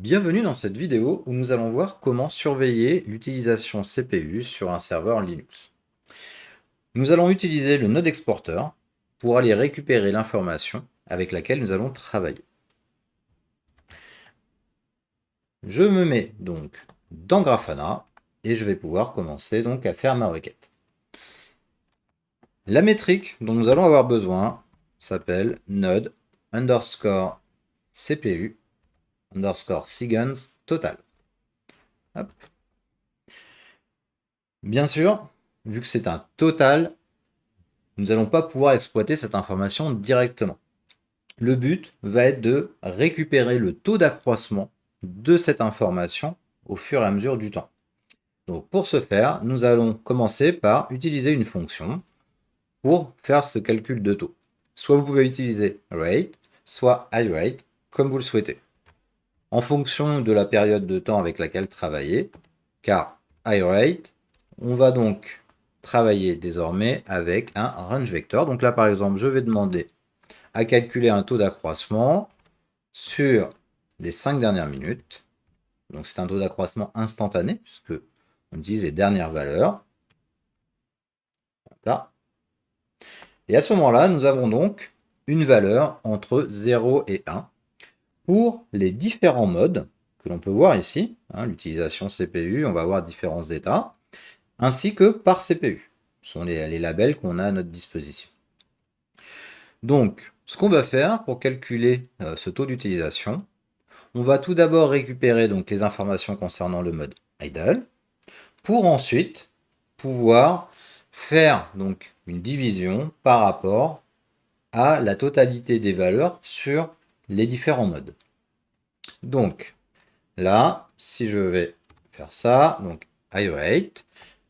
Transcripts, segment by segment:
Bienvenue dans cette vidéo où nous allons voir comment surveiller l'utilisation CPU sur un serveur Linux. Nous allons utiliser le node exporteur pour aller récupérer l'information avec laquelle nous allons travailler. Je me mets donc dans Grafana et je vais pouvoir commencer donc à faire ma requête. La métrique dont nous allons avoir besoin s'appelle node underscore CPU underscore seconds total. Hop. Bien sûr, vu que c'est un total, nous n'allons pas pouvoir exploiter cette information directement. Le but va être de récupérer le taux d'accroissement de cette information au fur et à mesure du temps. Donc pour ce faire, nous allons commencer par utiliser une fonction pour faire ce calcul de taux. Soit vous pouvez utiliser rate, soit irate, comme vous le souhaitez. En fonction de la période de temps avec laquelle travailler, car irate, on va donc travailler désormais avec un range vector. Donc là, par exemple, je vais demander à calculer un taux d'accroissement sur les 5 dernières minutes. Donc c'est un taux d'accroissement instantané, puisque on utilise les dernières valeurs. Là. Et à ce moment-là, nous avons donc une valeur entre 0 et 1 pour les différents modes que l'on peut voir ici. L'utilisation CPU, on va voir différents états, ainsi que par CPU. Ce sont les labels qu'on a à notre disposition. Donc, ce qu'on va faire pour calculer ce taux d'utilisation, on va tout d'abord récupérer donc les informations concernant le mode idle, pour ensuite pouvoir faire donc une division par rapport à la totalité des valeurs sur les différents modes. Donc là, si je vais faire ça, donc irate,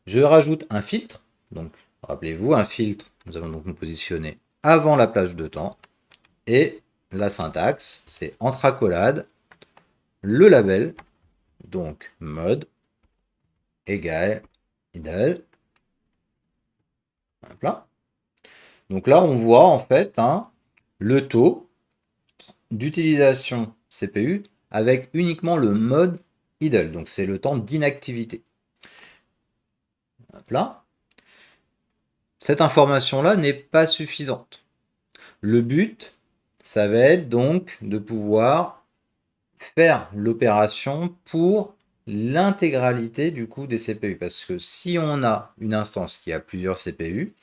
je rajoute un filtre. Donc rappelez-vous, un filtre, nous allons donc nous positionner avant la plage de temps. Et la syntaxe, c'est entre accolades, le label, donc mode égale idle. Voilà. Donc là, on voit en fait le taux d'utilisation CPU avec uniquement le mode idle. Donc c'est le temps d'inactivité. Là. Cette information-là n'est pas suffisante. Le but, ça va être donc de pouvoir faire l'opération pour l'intégralité du coup des CPU. Parce que si on a une instance qui a plusieurs CPU,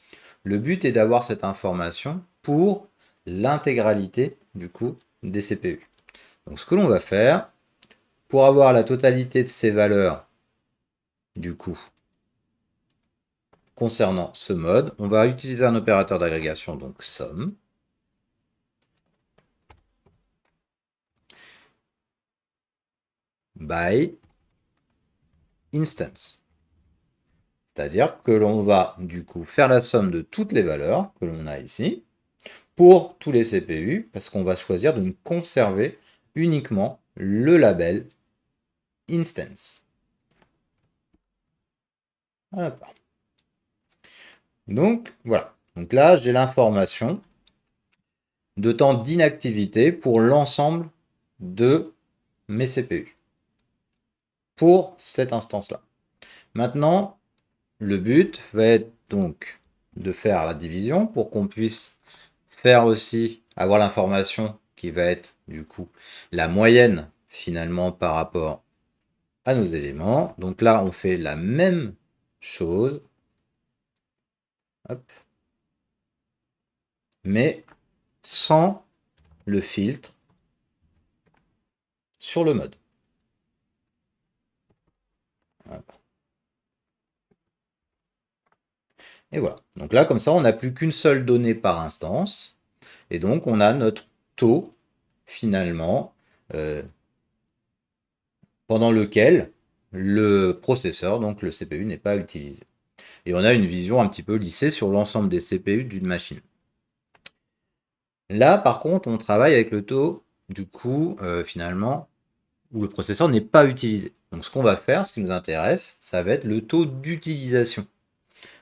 le but est d'avoir cette information pour l'intégralité du coup des CPU. Donc ce que l'on va faire, pour avoir la totalité de ces valeurs du coup concernant ce mode, on va utiliser un opérateur d'agrégation, donc SUM. By instance. C'est-à-dire que l'on va du coup faire la somme de toutes les valeurs que l'on a ici pour tous les CPU, parce qu'on va choisir de ne conserver uniquement le label instance. Hop. Donc voilà. Donc là, j'ai l'information de temps d'inactivité pour l'ensemble de mes CPU pour cette instance-là. Maintenant, le but va être donc de faire la division pour qu'on puisse faire aussi avoir l'information qui va être du coup la moyenne finalement par rapport à nos éléments. Donc là, on fait la même chose, hop, mais sans le filtre sur le mode. Voilà. Et voilà. Donc là, comme ça, on n'a plus qu'une seule donnée par instance. Et donc, on a notre taux, finalement, pendant lequel le processeur, donc le CPU, n'est pas utilisé. Et on a une vision un petit peu lissée sur l'ensemble des CPU d'une machine. Là, par contre, on travaille avec le taux, du coup, finalement, où le processeur n'est pas utilisé. Donc ce qu'on va faire, ce qui nous intéresse, ça va être le taux d'utilisation.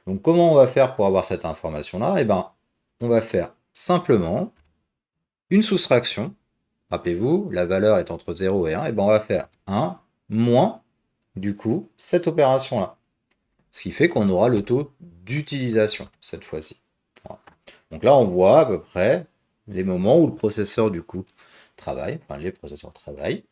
Donc comment on va faire pour avoir cette information-là? Eh bien, on va faire simplement une soustraction Rappelez-vous, la valeur est entre 0 et 1, et ben on va faire 1 moins, du coup, cette opération-là. Ce qui fait qu'on aura le taux d'utilisation cette fois-ci. Voilà. Donc là, on voit à peu près les moments où le processeur, du coup, travaille, enfin les processeurs travaillent.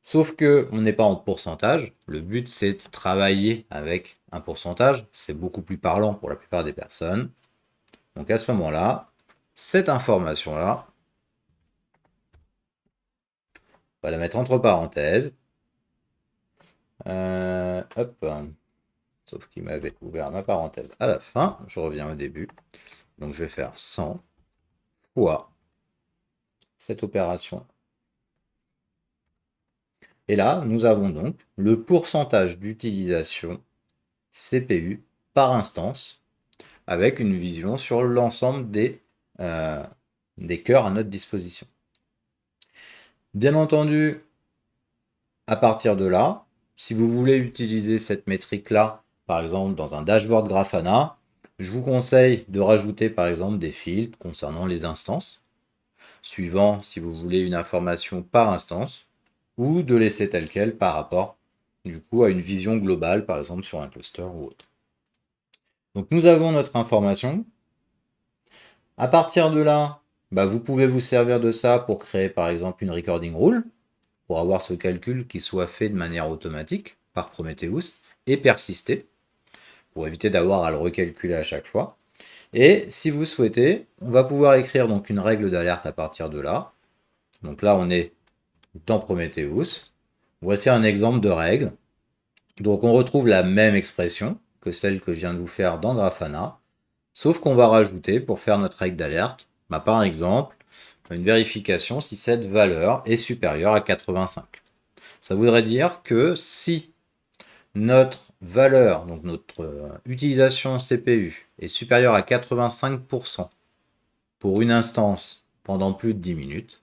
Sauf que on n'est pas en pourcentage. Le but, c'est de travailler avec un pourcentage. C'est beaucoup plus parlant pour la plupart des personnes. Donc à ce moment-là, cette information-là, on va la mettre entre parenthèses. Hop. Sauf qu'il m'avait ouvert ma parenthèse à la fin. Je reviens au début. Donc je vais faire 100 fois cette opération. Et là, nous avons donc le pourcentage d'utilisation CPU par instance avec une vision sur l'ensemble des cœurs à notre disposition. Bien entendu, à partir de là, si vous voulez utiliser cette métrique-là, par exemple dans un dashboard Grafana, je vous conseille de rajouter par exemple des filtres concernant les instances, suivant si vous voulez une information par instance, ou de laisser tel quel par rapport du coup à une vision globale, par exemple sur un cluster ou autre. Donc nous avons notre information. À partir de là, vous pouvez vous servir de ça pour créer par exemple une recording rule, pour avoir ce calcul qui soit fait de manière automatique par Prometheus et persister, pour éviter d'avoir à le recalculer à chaque fois. Et si vous souhaitez, on va pouvoir écrire donc une règle d'alerte à partir de là. Donc là, on est dans Prometheus. Voici un exemple de règle. Donc on retrouve la même expression que celle que je viens de vous faire dans Grafana, sauf qu'on va rajouter, pour faire notre règle d'alerte, par exemple, une vérification si cette valeur est supérieure à 85. Ça voudrait dire que si notre valeur, donc notre utilisation CPU, est supérieure à 85% pour une instance pendant plus de 10 minutes,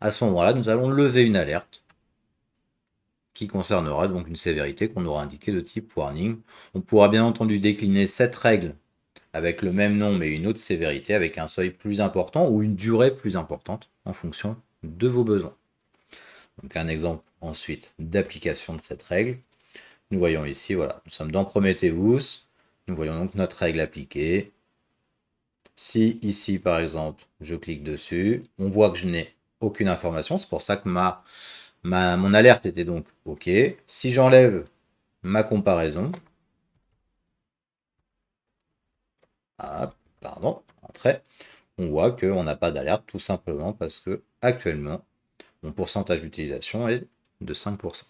à ce moment-là, nous allons lever une alerte qui concernera donc une sévérité qu'on aura indiquée de type warning. On pourra bien entendu décliner cette règle avec le même nom mais une autre sévérité, avec un seuil plus important ou une durée plus importante en fonction de vos besoins. Donc un exemple ensuite d'application de cette règle. Nous voyons ici, voilà, nous sommes dans Prometheus, nous voyons donc notre règle appliquée. Si ici par exemple je clique dessus, on voit que je n'ai aucune information, c'est pour ça que mon alerte était donc OK. Si j'enlève ma comparaison, entrée, on voit qu'on n'a pas d'alerte tout simplement parce que actuellement mon pourcentage d'utilisation est de 5%.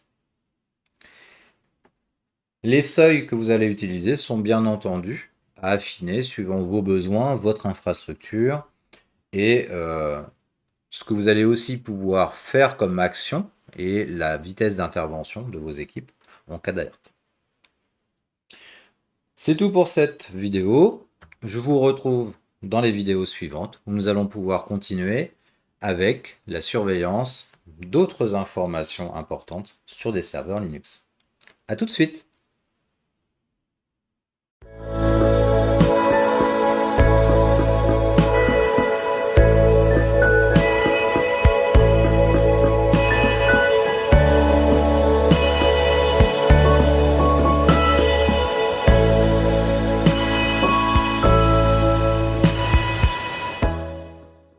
Les seuils que vous allez utiliser sont bien entendu à affiner suivant vos besoins, votre infrastructure et ce que vous allez aussi pouvoir faire comme action et la vitesse d'intervention de vos équipes en cas d'alerte. C'est tout pour cette vidéo. Je vous retrouve dans les vidéos suivantes où nous allons pouvoir continuer avec la surveillance d'autres informations importantes sur des serveurs Linux. A tout de suite!